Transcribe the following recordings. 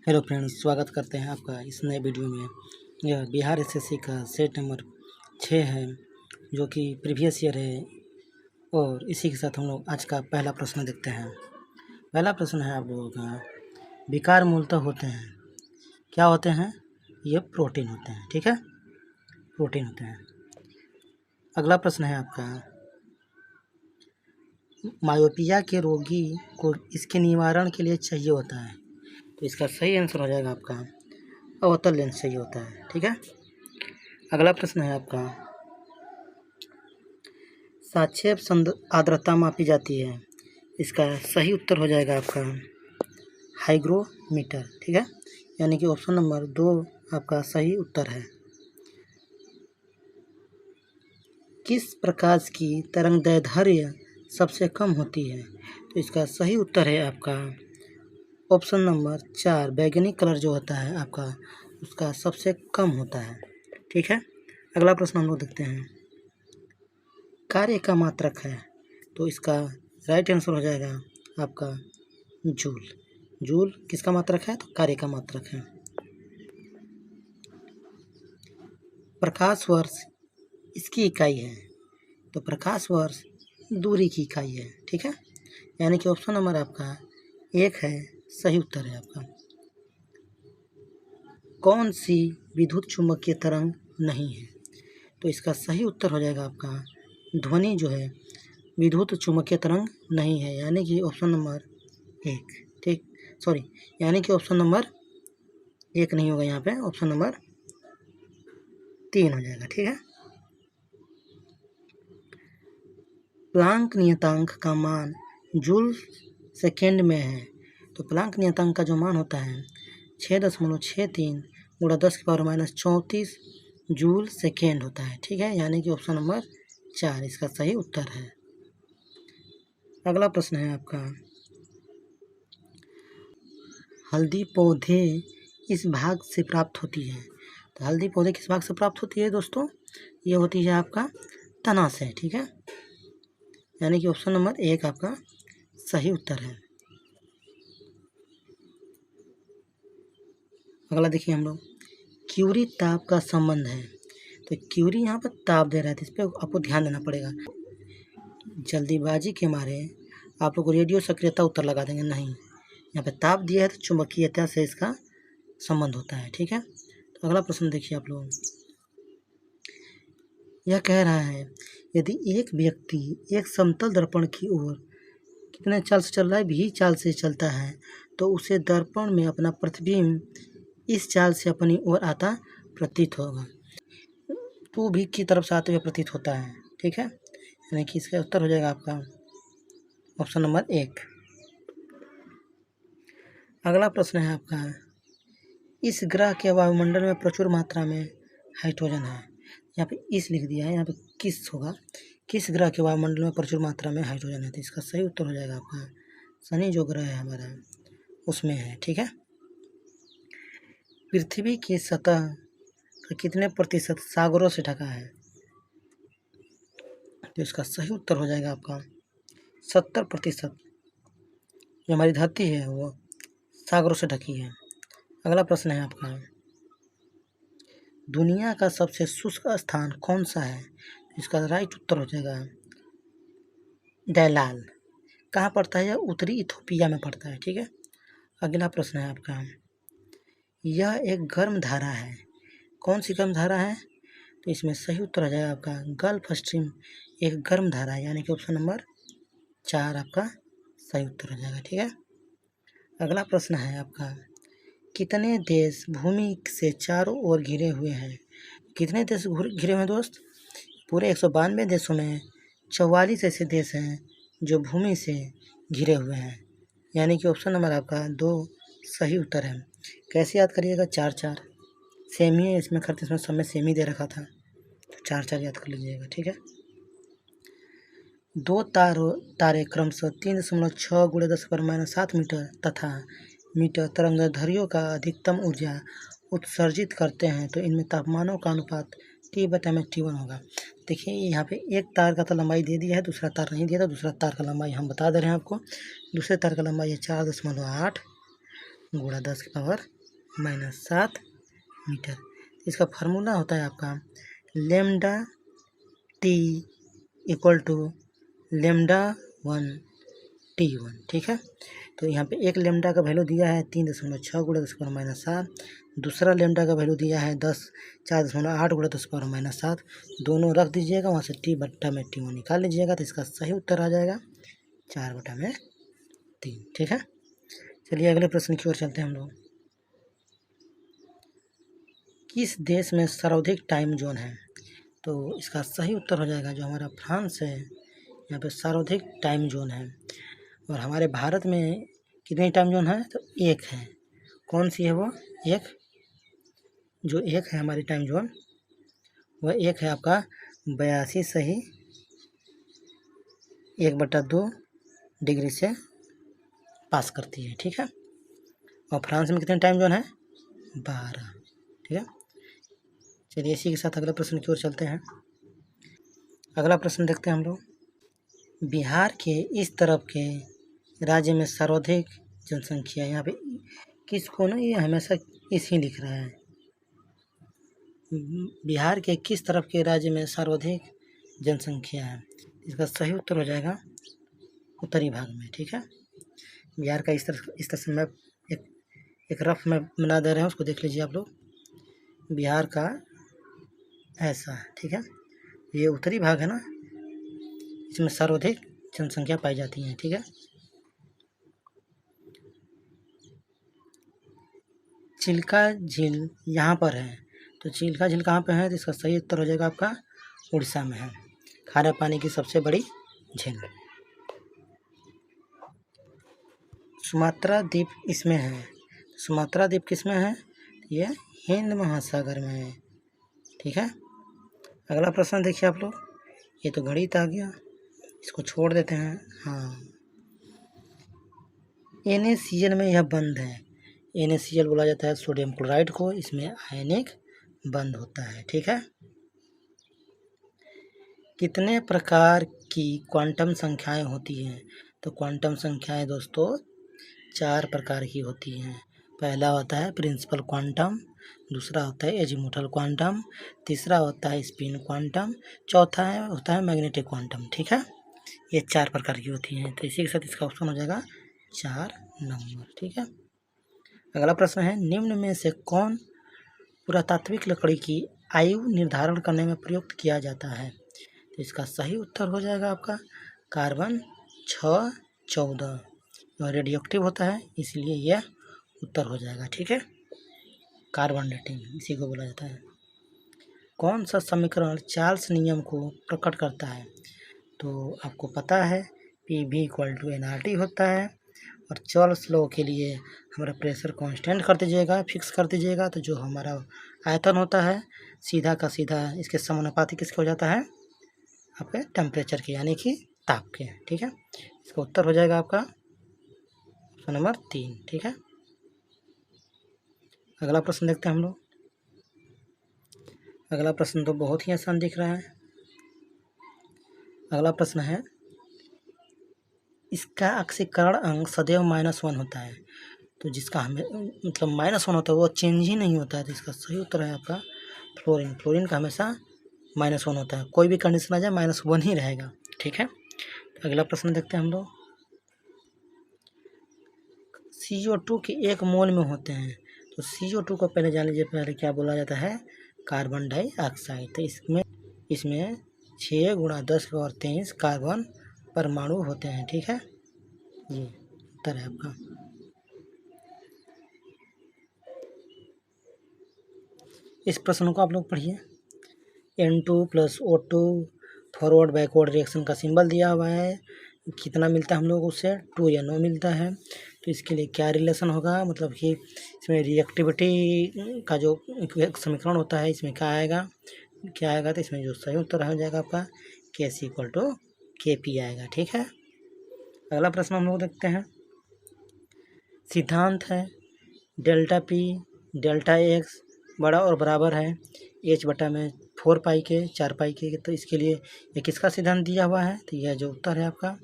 Hello friends, स्वागत करते हैं आपका इस नए वीडियो में। यह बिहार एसएससी का सेट नंबर 6 है, जो कि प्रीवियस ईयर है। और इसी के साथ हम लोग आज का पहला प्रश्न देखते हैं। पहला प्रश्न है आप लोगों का, विकार मूलतः होते हैं, क्या होते हैं? ये प्रोटीन होते हैं। ठीक है, प्रोटीन होते हैं। अगला प्रश्न है आपका, मायोपिया के रोगी को इसके निवारण के लिए चाहिए होता है, तो इसका सही आंसर हो जाएगा आपका अवतल लेंस चाहिए होता है। ठीक है। अगला प्रश्न है आपका, सापेक्ष आर्द्रता मापी जाती है, इसका सही उत्तर हो जाएगा आपका हाइग्रोमीटर। ठीक है, यानी कि ऑप्शन नंबर 2 आपका सही उत्तर है। किस प्रकाश की तरंगदैर्ध्य सबसे कम होती है, तो इसका सही उत्तर है आपका ऑप्शन नंबर 4 बैगनी कलर जो होता है आपका, उसका सबसे कम होता है। ठीक है। अगला प्रश्न हम लोग देखते हैं, कार्य का मात्रक है, तो इसका राइट आंसर हो जाएगा आपका जूल। जूल किसका मात्रक है? तो कार्य का मात्रक है। प्रकाश वर्ष इसकी इकाई है, तो प्रकाश वर्ष दूरी की इकाई है। ठीक है, यानी कि ऑप्शन नंबर आपका 1 है, सही उत्तर है आपका। कौन सी विद्युत चुम्बकीय तरंग नहीं है, तो इसका सही उत्तर हो जाएगा आपका ध्वनि जो है विद्युत चुम्बकीय तरंग नहीं है, यानी कि ऑप्शन नंबर 1। ठीक, सॉरी, यानी कि ऑप्शन नंबर 1 नहीं होगा, यहाँ पे ऑप्शन नंबर 3 हो जाएगा। ठीक है। प्लांक नियतांक का मान जूल सेकेंड में है, तो प्लांक नियतांक का जो मान होता है 6.63 गुणा 10⁻⁻34 जूल सेकेंड होता है। ठीक है, यानी कि ऑप्शन नंबर 4 इसका सही उत्तर है। अगला प्रश्न है आपका, हल्दी पौधे इस भाग से प्राप्त होती है, तो हल्दी पौधे किस भाग से प्राप्त होती है दोस्तों? ये होती है आपका तना से। ठीक है, यानी कि ऑप्शन नंबर 1 आपका सही उत्तर है। अगला देखिए हम लोग, क्यूरी ताप का संबंध है, तो क्यूरी यहाँ पर ताप दे रहा है, तो इस पर आपको ध्यान देना पड़ेगा। जल्दीबाजी के मारे आप लोग रेडियो सक्रियता उत्तर लगा देंगे, नहीं, यहाँ पे ताप दिया है तो चुंबकीयता से इसका संबंध होता है। ठीक है। तो अगला प्रश्न देखिए आप लोग, यह कह रहा है, यदि एक व्यक्ति एक समतल दर्पण की ओर कितने चाल से चल रहा है? भी चाल से चलता है, तो उसे दर्पण में अपना प्रतिबिंब इस चाल से अपनी ओर आता प्रतीत होगा। तो भी की तरफ से आते हुए प्रतीत होता है। ठीक है, यानी कि इसका उत्तर हो जाएगा आपका ऑप्शन नंबर 1। अगला प्रश्न है आपका, इस ग्रह के वायुमंडल में प्रचुर मात्रा में हाइड्रोजन है, यहाँ पे इस लिख दिया है, यहाँ पे किस होगा, किस ग्रह के वायुमंडल में प्रचुर मात्रा में हाइड्रोजन है, तो इसका सही उत्तर हो जाएगा आपका शनि जो ग्रह है हमारा उसमें है। ठीक है। पृथ्वी की सतह का कितने प्रतिशत सागरों से ढका है, तो इसका सही उत्तर हो जाएगा आपका 70%। जो हमारी धरती है वो सागरों से ढकी है। अगला प्रश्न है आपका, दुनिया का सबसे शुष्क स्थान कौन सा है, इसका राइट उत्तर हो जाएगा दैलाल। कहाँ पड़ता है? यह उत्तरी इथोपिया में पड़ता है। ठीक है। अगला प्रश्न है आपका, यह एक गर्म धारा है, कौन सी गर्म धारा है, तो इसमें सही उत्तर हो जाएगा आपका गल्फ स्ट्रीम एक गर्म धारा है, यानी कि ऑप्शन नंबर 4 आपका सही उत्तर हो जाएगा। ठीक है। अगला प्रश्न है आपका, कितने देश भूमि से चारों ओर घिरे हुए हैं? कितने देश घिरे हुए हैं दोस्त? पूरे 192 देशों में 44 ऐसे देश हैं जो भूमि से घिरे हुए हैं, यानी कि ऑप्शन नंबर आपका 2 सही उत्तर है। कैसे याद करिएगा? 4-4 सेम ही है इसमें, खर्च इसमें सब में सेम ही दे रखा था, तो 4-4 याद कर लीजिएगा। ठीक है। 2 तारे क्रमशः 3.6 गुणा 10⁻7 मीटर तथा मीटर तरंगदैर्ध्यों का अधिकतम ऊर्जा उत्सर्जित करते हैं, तो इनमें तापमानों का अनुपात T/T1 होगा। देखिए यहाँ पे एक तार का तो लंबाई दे दिया है, दूसरा तार नहीं दिया था। दूसरा तार का लंबाई हम बता दे रहे हैं आपको, दूसरे तार का लंबाई है 4.8 गुणा 10⁻⁷ -7 मीटर। इसका फार्मूला होता है आपका lambda t equal to lambda 1 T1, ठीक है। तो यहाँ पे एक लेमडा का वैल्यू दिया है 3.6 गुणा 10⁻7, दूसरा लेमडा का वैल्यू दिया है 4.8 गुणा 10⁻7। दोनों रख दीजिएगा, वहाँ से T/T1 निकाल लीजिएगा, तो इसका सही उत्तर आ जाएगा 4/3, ठीक है। चलिए अगले प्रश्न की ओर चलते हैं हम लोग। किस देश में सर्वाधिक टाइम जोन है? तो इसका सही उत्तर हो जाएगा जो हमारा फ्रांस है, यहाँ पे सर्वाधिक टाइम जोन है। और हमारे भारत में कितने टाइम जोन है? तो एक है। कौन सी है वो? एक जो एक है हमारी टाइम जोन, वह एक है आपका 82 सही 1/2 डिग्री से पास करती है, ठीक है। और फ्रांस में कितने टाइम जोन है? 12, ठीक है। चलिए इसी के साथ अगले प्रश्न की ओर चलते हैं। अगला प्रश्न देखते हैं हम लोग। बिहार के इस तरफ के राज्य में सर्वाधिक जनसंख्या, यहाँ पे किसको ना, ये हमेशा इस ही लिख रहा है। बिहार के किस तरफ के राज्य में सर्वाधिक जनसंख्या है? इसका सही उत्तर हो जाएगा उत्तरी भाग में, ठीक है। बिहार का इस तरह से मैप एक रफ मैप बना दे रहे हैं, उसको देख लीजिए आप लोग। बिहार का ऐसा है, ठीक है। ये उत्तरी भाग है ना, इसमें सर्वाधिक जनसंख्या पाई जाती है, ठीक है। चिल्का झील यहाँ पर है, तो चिल्का झील कहाँ पे है? तो इसका सही उत्तर हो जाएगा आपका उड़ीसा में है, खारे पानी की सबसे बड़ी झील। सुमात्रा द्वीप इसमें है। सुमात्रा द्वीप किस में है? ये हिंद महासागर में है, ठीक है। अगला प्रश्न देखिए आप लोग। ये तो गणित आ गया, इसको छोड़ देते हैं। हाँ, NaCl में यह बंद है। NaCl बोला जाता है सोडियम क्लोराइड को, इसमें आयनिक बंद होता है, ठीक है। कितने प्रकार की क्वांटम संख्याएं होती हैं? तो क्वांटम संख्याएं दोस्तों 4 प्रकार की होती हैं। पहला होता है प्रिंसिपल क्वांटम, दूसरा होता है एजीमुथल क्वांटम, तीसरा होता है स्पिन क्वांटम, चौथा होता है मैग्नेटिक क्वांटम, ठीक है। ये 4 प्रकार की होती हैं, तो इसी के साथ इसका ऑप्शन हो जाएगा 4 नंबर, ठीक है। अगला प्रश्न है, निम्न में से कौन पुरातात्विक लकड़ी की आयु निर्धारण करने में प्रयुक्त किया जाता है? तो इसका सही उत्तर हो जाएगा आपका कार्बन 614, और रेडियो एक्टिव होता है, इसलिए यह उत्तर हो जाएगा, ठीक है। कार्बन डेटिंग इसी को बोला जाता है। कौन सा समीकरण चार्ल्स नियम को प्रकट करता है? तो आपको पता है PV = nRT होता है, और चार्ल्स लॉ के लिए हमारा प्रेशर कांस्टेंट कर दीजिएगा, फिक्स कर दीजिएगा, तो जो हमारा आयतन होता है सीधा का सीधा इसके समानुपाती किसके हो जाता है? आपके टेम्परेचर के, यानी कि ताप के, ठीक है। इसका उत्तर हो जाएगा आपका ऑप्शन नंबर 3, ठीक है। अगला प्रश्न देखते हैं हम लोग। अगला प्रश्न तो बहुत ही आसान दिख रहा है। अगला प्रश्न है, इसका अक्सीकरण अंक सदैव -1 होता है, तो जिसका हमें मतलब -1 होता है वो चेंज ही नहीं होता है, तो इसका सही उत्तर है आपका फ्लोरीन। फ्लोरीन का हमेशा -1 होता है, कोई भी कंडीशन आ जाए -1 ही रहेगा, ठीक है। अगला प्रश्न देखते हैं हम लोग। CO2 के 1 मोल में होते हैं, तो CO2 को पहले जान लीजिए, पहले क्या बोला जाता है? Carbon dioxide. तो इसमें 6 × 10⁻23 कार्बन परमाणु होते हैं, ठीक है। ये उत्तर है आपका। इस प्रश्न को आप लोग पढ़िए। N2 + O2 forward backward reaction का सिंबल दिया हुआ है, कितना मिलता है हम लोग उससे? 2NO मिलता है। तो इसके लिए क्या रिलेशन होगा? मतलब कि इसमें रिएक्टिविटी का जो समीकरण होता है, इसमें क्या आएगा? तो इसमें जो सही उत्तर हो जाएगा आपका Kc = Kp आएगा, ठीक है। अगला प्रश्न हम लोग देखते हैं। सिद्धांत है ΔP ΔX बड़ा और बराबर है H/4π के 4π के, तो इसके लिए ये किसका सिद्धांत दिया हुआ है? तो यह जो उत्तर है आपका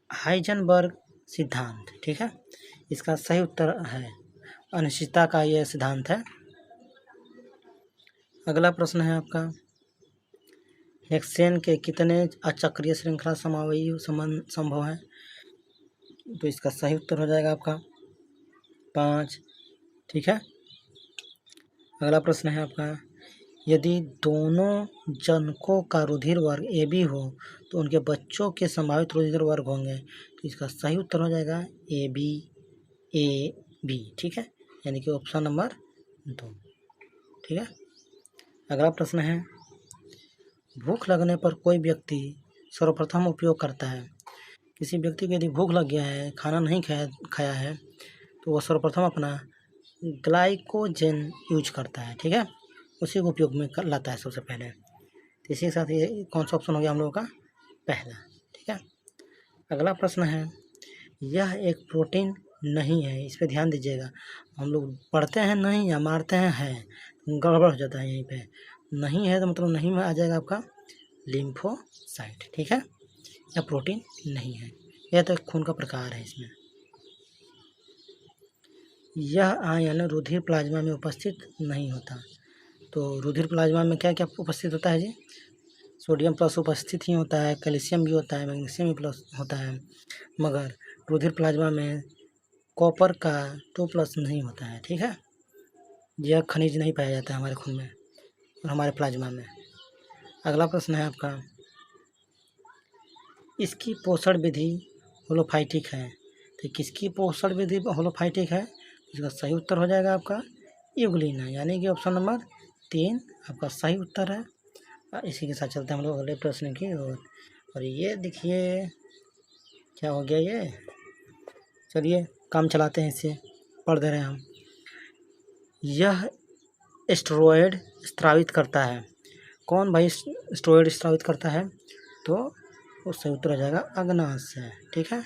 हाइजेनबर्ग सिद्धांत, ठीक है। इसका सही उत्तर है अनिश्चितता का यह सिद्धांत है। अगला प्रश्न है आपका, हेक्सेन के कितने अचक्रीय श्रृंखला समवायी संभव है? तो इसका सही उत्तर हो जाएगा आपका 5। ठीक है। अगला प्रश्न है आपका, यदि दोनों जनकों का रुधिर वर्ग AB हो तो उनके बच्चों के संभावित रुधिर वर्ग होंगे। तो इसका सही उत्तर हो जाएगा AB AB। ठीक है, यानी कि ऑप्शन नंबर 2। ठीक है। अगला प्रश्न है, भूख लगने पर कोई व्यक्ति सर्वप्रथम उपयोग करता है। किसी व्यक्ति को यदि भूख लग गया है, खाना नहीं खाया है, तो वह सर्वप्रथम अपना ग्लाइकोजन यूज करता है। ठीक है, उसी को उपयोग में लाता है सबसे पहले। तो इसी के साथ ये कौन सा ऑप्शन हो गया हम लोगों का? पहला। ठीक है। अगला प्रश्न है, यह एक प्रोटीन नहीं है, इस पर ध्यान दीजिएगा। हम लोग पढ़ते हैं नहीं या मारते हैं है, गड़बड़ हो जाता है यहीं पे। नहीं है तो मतलब नहीं में आ जाएगा आपका लिम्फोसाइट। ठीक है, यह प्रोटीन नहीं है, यह तो एक खून का प्रकार है। इसमें यह आयन रुधिर प्लाज्मा में उपस्थित नहीं होता। तो रुधिर प्लाज्मा में क्या क्या उपस्थित होता है जी? सोडियम प्लस उपस्थित ही होता है, कैल्शियम भी होता है, मैग्नीशियम भी प्लस होता है, मगर रुधिर प्लाज्मा में कॉपर का 2+ नहीं होता है। ठीक है, यह खनिज नहीं पाया जाता है हमारे खून में और हमारे प्लाज्मा में। अगला प्रश्न है आपका, इसकी पोषण विधि होलोफाइटिक है। तो किसकी पोषण विधि होलोफाइटिक है? इसका सही उत्तर हो जाएगा आपका यूग्लिना, यानी कि ऑप्शन नंबर 3 आपका सही उत्तर है। इसी के साथ चलते हैं हम लोग अगले प्रश्न की ओर। और ये देखिए क्या हो गया ये, चलिए काम चलाते हैं, इससे पढ़ दे रहे हैं हम। यह स्टेरॉयड स्रावित करता है। कौन भाई स्टेरॉयड स्रावित करता है? तो वो सही उत्तर हो जाएगा अग्नाशय। ठीक है।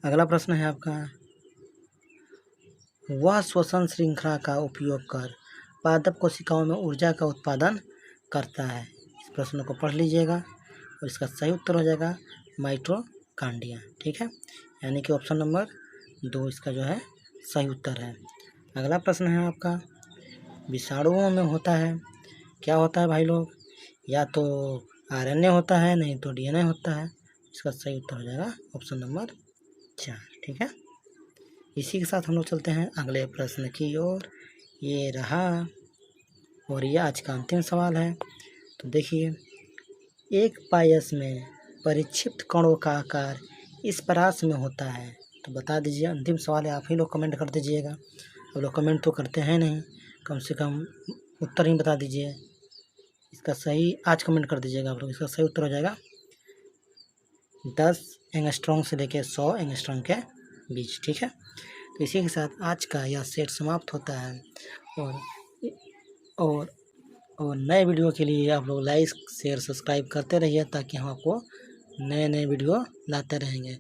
अगला प्रश्न है आपका, वह श्वसन श्रृंखला का उपयोग कर पादप कोशिकाओं में ऊर्जा का उत्पादन करता है। इस प्रश्न को पढ़ लीजिएगा और इसका सही उत्तर हो जाएगा माइटोकॉन्ड्रिया। ठीक है, यानी कि ऑप्शन नंबर 2 इसका जो है सही उत्तर है। अगला प्रश्न है आपका, विषाणुओं में होता है, क्या होता है भाई लोग? या तो RNA होता है, नहीं तो DNA होता है। इसका सही उत्तर हो जाएगा ऑप्शन नंबर 4। ठीक है। इसी के साथ हम लोग चलते हैं अगले प्रश्न की ओर। ये रहा, और ये आज का अंतिम सवाल है। तो देखिए, एक पायस में परिक्षिप्त कणों का आकार इस परास में होता है। तो बता दीजिए, अंतिम सवाल है, आप ही लोग कमेंट कर दीजिएगा। आप लोग कमेंट तो करते हैं नहीं, कम से कम उत्तर ही बता दीजिए। इसका सही आज कमेंट कर दीजिएगा आप लोग। इसका सही उत्तर हो जाएगा 10 एंगस्ट्रॉम से लेकर 100 एंगस्ट्रॉम के बीच। ठीक है। तो इसी के साथ आज का यह सेट समाप्त होता है। और और नए वीडियो के लिए आप लोग लाइक शेयर सब्सक्राइब करते रहिए, ताकि हम आपको नए नए वीडियो लाते रहेंगे।